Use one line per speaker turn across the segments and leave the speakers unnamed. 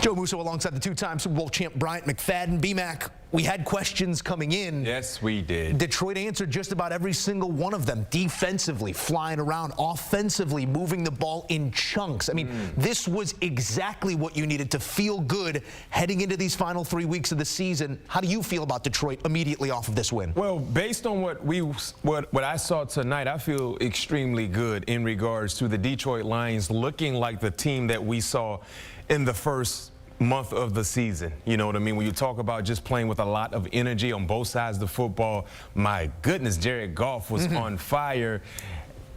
Joe Musso alongside the two-time Super Bowl champ Bryant McFadden. B-Mac, we had questions coming in.
Yes, we did.
Detroit answered just about every single one of them. Defensively, flying around. Offensively, moving the ball in chunks. I mean, this was exactly what you needed to feel good heading into these final 3 weeks of the season. How do you feel about Detroit immediately off of this win?
Well, based on what I saw tonight, I feel extremely good in regards to the Detroit Lions looking like the team that we saw in the first month of the season. You know what I mean? When you talk about just playing with a lot of energy on both sides of the football, my goodness, Jared Goff was on fire.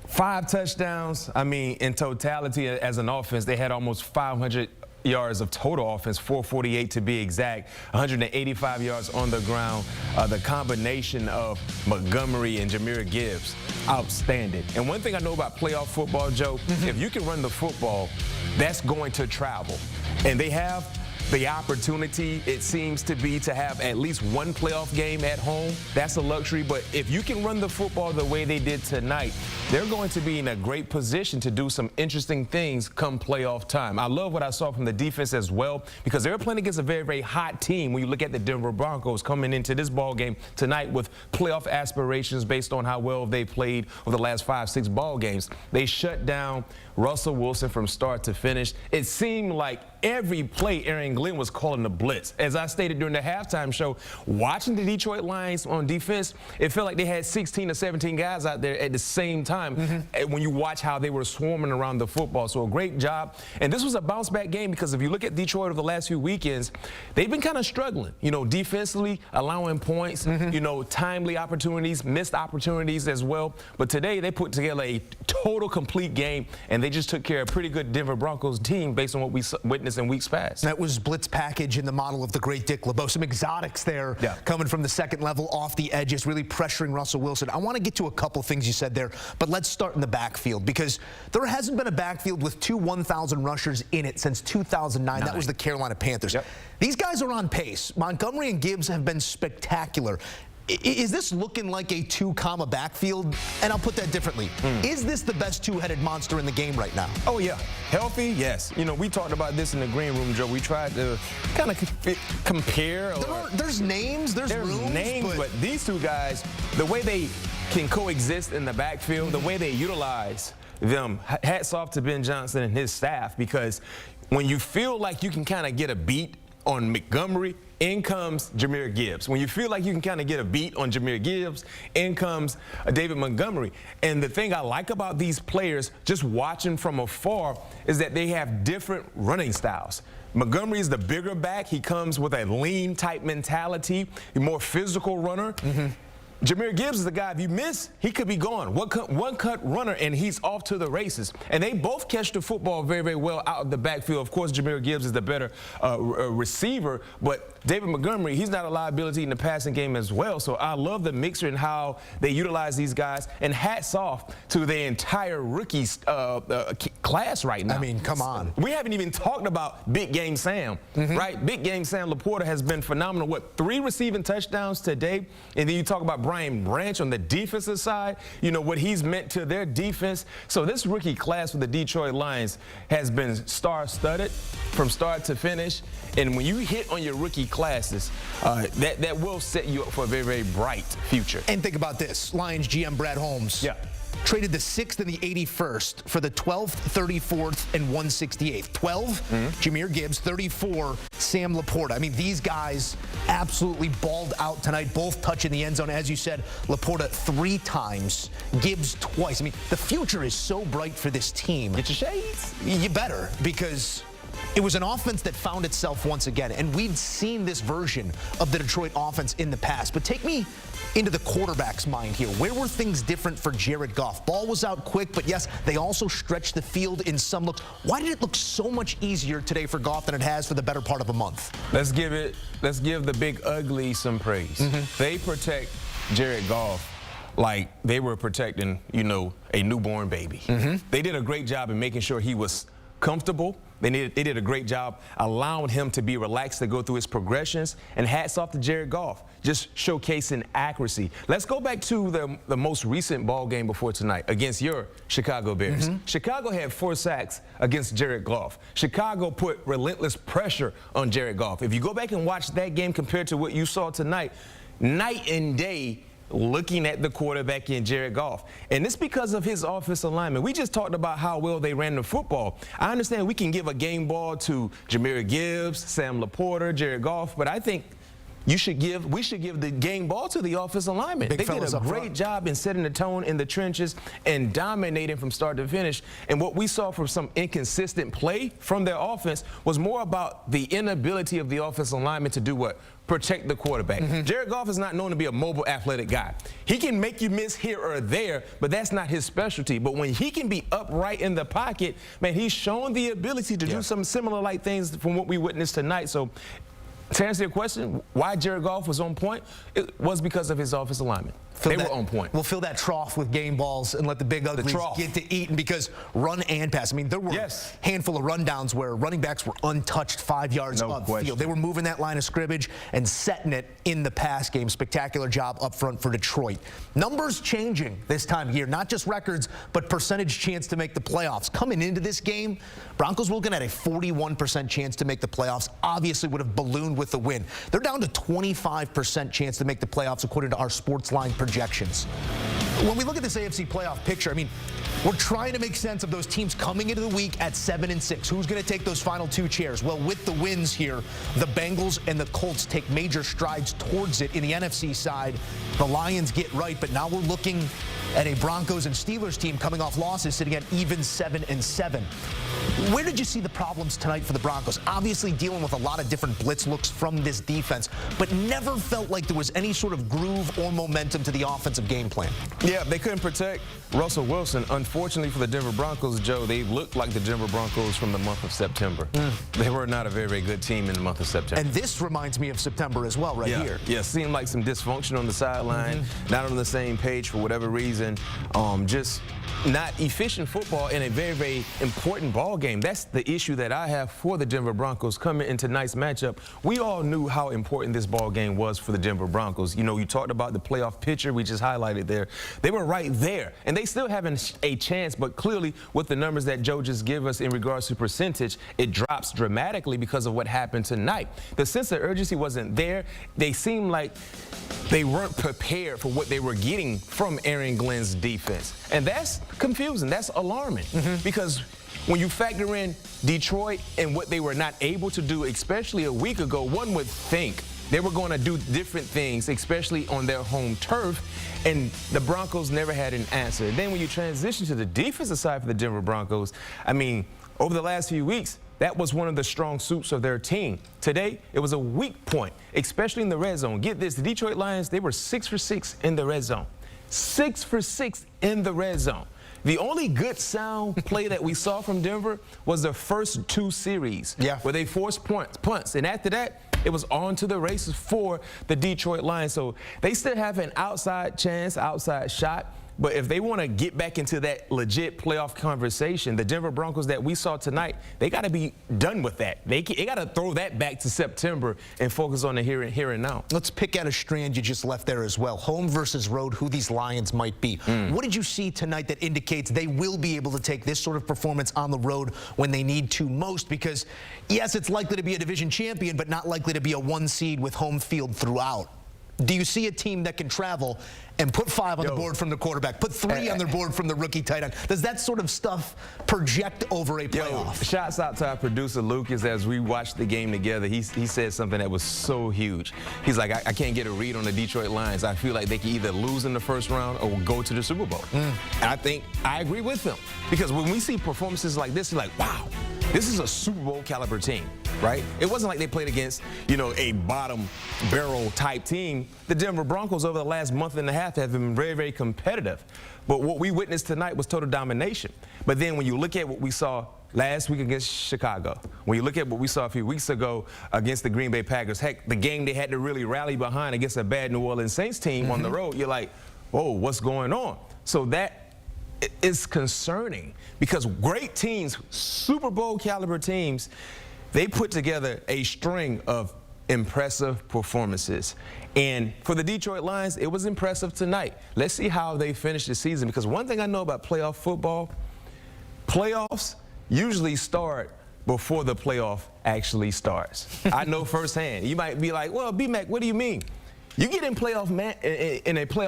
5 touchdowns. I mean, in totality as an offense, they had almost 500 yards of total offense, 448 to be exact, 185 yards on the ground. The combination of Montgomery and Jahmyr Gibbs, outstanding. And one thing I know about playoff football, Joe, if you can run the football, that's going to travel. And they have the opportunity, it seems to be, to have at least one playoff game at home. That's a luxury. But if you can run the football the way they did tonight, they're going to be in a great position to do some interesting things come playoff time. I love what I saw from the defense as well, because they were playing against a very, very hot team. When you look at the Denver Broncos coming into this ball game tonight with playoff aspirations based on how well they played over the last 5-6 ball games, they shut down Russell Wilson from start to finish. It seemed like every play Aaron Glenn was calling the blitz. As I stated during the halftime show, watching the Detroit Lions on defense, it felt like they had 16 or 17 guys out there at the same time when you watch how they were swarming around the football. So a great job. And this was a bounce-back game, because if you look at Detroit over the last few weekends, they've been kind of struggling, you know, defensively, allowing points, you know, timely opportunities, missed opportunities as well. But today they put together a total complete game, and they just took care of a pretty good Denver Broncos team based on what we witnessed in weeks past.
That was blitz package in the model of the great Dick LeBeau. Some exotics there coming from the second level off the edges, really pressuring Russell Wilson. I want to get to a couple things you said there, but let's start in the backfield, because there hasn't been a backfield with 2 1,000 rushers in it since 2009. That was the Carolina Panthers. These guys are on pace. Montgomery and Gibbs have been spectacular. Is this looking like a 2-comma backfield? And I'll put that differently. Is this the best two-headed monster in the game right now?
Oh, yeah. Healthy, yes. You know, we talked about this in the green room, Joe. We tried to kind of compare.
There's names, there's rooms,
but these two guys, the way they can coexist in the backfield, the way they utilize them, hats off to Ben Johnson and his staff, because when you feel like you can kind of get a beat on Montgomery, in comes Jahmyr Gibbs. When you feel like you can kind of get a beat on Jahmyr Gibbs, in comes David Montgomery. And the thing I like about these players, just watching from afar, is that they have different running styles. Montgomery is the bigger back. He comes with a lean type mentality, a more physical runner. Jahmyr Gibbs is the guy, if you miss, he could be gone. One cut runner, and he's off to the races. And they both catch the football very, very well out of the backfield. Of course, Jahmyr Gibbs is the better receiver, but David Montgomery, he's not a liability in the passing game as well. So I love the mixture and how they utilize these guys. And hats off to the entire rookies class right now.
I mean, come on.
We haven't even talked about Big Game Sam, right? Big Game Sam Laporta has been phenomenal. What, 3 receiving touchdowns today? And then you talk about Brian Branch on the defensive side, you know, what he's meant to their defense. So this rookie class for the Detroit Lions has been star-studded from start to finish. And when you hit on your rookie classes, that will set you up for a very, very bright future.
And think about this. Lions GM Brad Holmes traded the 6th and the 81st for the 12th, 34th, and 168th. 12, Jahmyr Gibbs. 34, Sam Laporta. I mean, these guys absolutely balled out tonight, both touching the end zone. As you said, Laporta 3 times, Gibbs twice. I mean, the future is so bright for this team.
Get your shades.
You better, because it was an offense that found itself once again, and we've seen this version of the Detroit offense in the past. But take me into the quarterback's mind here. Where were things different for Jared Goff? Ball was out quick, but yes, they also stretched the field in some looks. Why did it look so much easier today for Goff than it has for the better part of a month?
Let's give the big ugly some praise. They protect Jared Goff like they were protecting, you know, a newborn baby. They did a great job in making sure he was comfortable, They did a great job allowing him to be relaxed to go through his progressions. And hats off to Jared Goff, just showcasing accuracy. Let's go back to the most recent ball game before tonight against your Chicago Bears. Chicago had 4 sacks against Jared Goff. Chicago put relentless pressure on Jared Goff. If you go back and watch that game compared to what you saw tonight, night and day, looking at the quarterback in Jared Goff. And it's because of his offensive alignment. We just talked about how well they ran the football. I understand we can give a game ball to Jahmyr Gibbs, Sam Laporta, Jared Goff, but I think we should give the game ball to the offensive linemen. They did a great job in setting the tone in the trenches and dominating from start to finish. And what we saw from some inconsistent play from their offense was more about the inability of the offensive linemen to do what? Protect the quarterback. Jared Goff is not known to be a mobile, athletic guy. He can make you miss here or there, but that's not his specialty. But when he can be upright in the pocket, man, he's shown the ability to do some similar like things from what we witnessed tonight. So to answer your question, why Jared Goff was on point, it was because of his offensive alignment. They were on point.
We'll fill that trough with game balls and let the big uglies get to eating, because run and pass. I mean, there were a handful of rundowns where running backs were untouched 5 yards upfield. They were moving that line of scrimmage and setting it in the pass game. Spectacular job up front for Detroit. Numbers changing this time of year, not just records, but percentage chance to make the playoffs. Coming into this game, Broncos were looking at a 41% chance to make the playoffs. Obviously would have ballooned with the win. They're down to 25% chance to make the playoffs according to our sports line projections. When we look at this AFC playoff picture, I mean, we're trying to make sense of those teams coming into the week at 7-6. Who's going to take those final 2 chairs? Well, with the wins here, the Bengals and the Colts take major strides towards it. In the NFC side, the Lions get right, but now we're looking at a Broncos and Steelers team coming off losses, sitting at even 7-7. Where did you see the problems tonight for the Broncos? Obviously dealing with a lot of different blitz looks from this defense, but never felt like there was any sort of groove or momentum to the offensive game plan.
Yeah, they couldn't protect Russell Wilson. Unfortunately for the Denver Broncos, Joe, they looked like the Denver Broncos from the month of September. They were not a very, very good team in the month of September.
And this reminds me of September as well, right here.
Yeah, seemed like some dysfunction on the sideline, not on the same page for whatever reason. Just not efficient football in a very, very important ball game. That's the issue that I have for the Denver Broncos coming into tonight's matchup. We all knew how important this ball game was for the Denver Broncos. You know, you talked about the playoff picture we just highlighted there. They were right there, and they still have a chance, but clearly with the numbers that Joe just gave us in regards to percentage, it drops dramatically because of what happened tonight. The sense of urgency wasn't there. They seemed like they weren't prepared for what they were getting from Aaron Glenn's defense. And that's confusing. That's alarming. Because when you factor in Detroit and what they were not able to do, especially a week ago, one would think they were going to do different things, especially on their home turf, and the Broncos never had an answer. And then when you transition to the defensive side for the Denver Broncos, I mean, over the last few weeks, that was one of the strong suits of their team. Today, it was a weak point, especially in the red zone. Get this, the Detroit Lions, they were 6 for 6 in the red zone. 6 for 6 in the red zone. The only good sound play that we saw from Denver was the first 2 series, where they forced punts. And after that, it was on to the races for the Detroit Lions. So they still have an outside chance, outside shot. But if they want to get back into that legit playoff conversation, the Denver Broncos that we saw tonight, they got to be done with that. They got to throw that back to September and focus on the here and now.
Let's pick out a strand you just left there as well. Home versus road, who these Lions might be. What did you see tonight that indicates they will be able to take this sort of performance on the road when they need to most? Because, yes, it's likely to be a division champion, but not likely to be a 1 seed with home field throughout. Do you see a team that can travel and put 5 on the board from the quarterback, put 3 on their board from the rookie tight end? Does that sort of stuff project over a playoff?
Shouts out to our producer, Lucas, as we watched the game together. He said something that was so huge. He's like, I can't get a read on the Detroit Lions. I feel like they can either lose in the first round or go to the Super Bowl. And I think I agree with him. Because when we see performances like this, you're like, wow, this is a Super Bowl caliber team, right? It wasn't like they played against, you know, a bottom barrel type team. The Denver Broncos over the last month and a half have been very, very competitive. But what we witnessed tonight was total domination. But then when you look at what we saw last week against Chicago, when you look at what we saw a few weeks ago against the Green Bay Packers, heck, the game they had to really rally behind against a bad New Orleans Saints team on the road, you're like, whoa, what's going on? So that it's concerning because great teams, Super Bowl caliber teams, they put together a string of impressive performances. And for the Detroit Lions, it was impressive tonight. Let's see how they finish the season, because one thing I know about playoff football, playoffs usually start before the playoff actually starts. I know firsthand. You might be like, well, B-Mac, what do you mean? You get in a playoff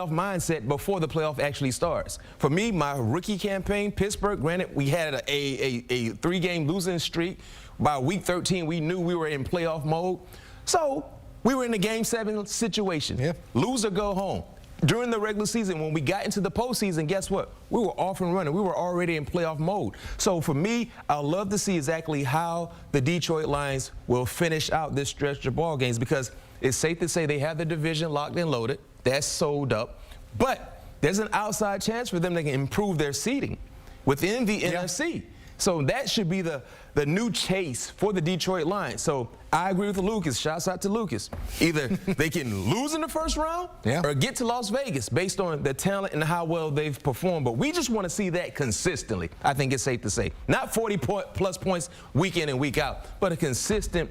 mindset before the playoff actually starts. For me, my rookie campaign, Pittsburgh, granted, we had a 3-game losing streak. By week 13, we knew we were in playoff mode. So we were in a Game 7 situation. Yeah. Lose or go home. During the regular season, when we got into the postseason, guess what? We were off and running. We were already in playoff mode. So for me, I'd love to see exactly how the Detroit Lions will finish out this stretch of ball games, because it's safe to say they have the division locked and loaded. That's sold up. But there's an outside chance for them to improve their seeding within the NFC. So that should be the new chase for the Detroit Lions. So I agree with Lucas. Shouts out to Lucas. Either they can lose in the first round or get to Las Vegas based on the talent and how well they've performed. But we just want to see that consistently, I think it's safe to say. Not 40-plus points week in and week out, but a consistent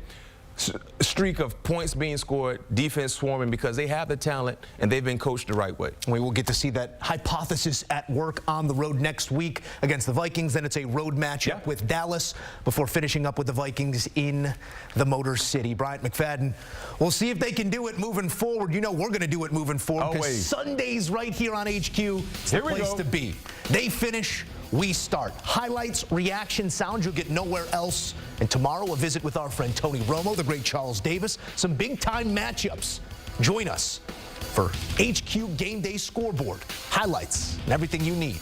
streak of points being scored, defense swarming, because they have the talent and they've been coached the right way.
We will get to see that hypothesis at work on the road next week against the Vikings. Then it's a road matchup with Dallas before finishing up with the Vikings in the Motor City. Bryant McFadden, we'll see if they can do it moving forward. You know we're going to do it moving forward, because Sundays right here on HQ, it's the place to be. They finish, we start. Highlights, reaction, sounds you'll get nowhere else. And tomorrow, a visit with our friend Tony Romo, the great Charles Davis, some big-time matchups. Join us for HQ Game Day Scoreboard, highlights, and everything you need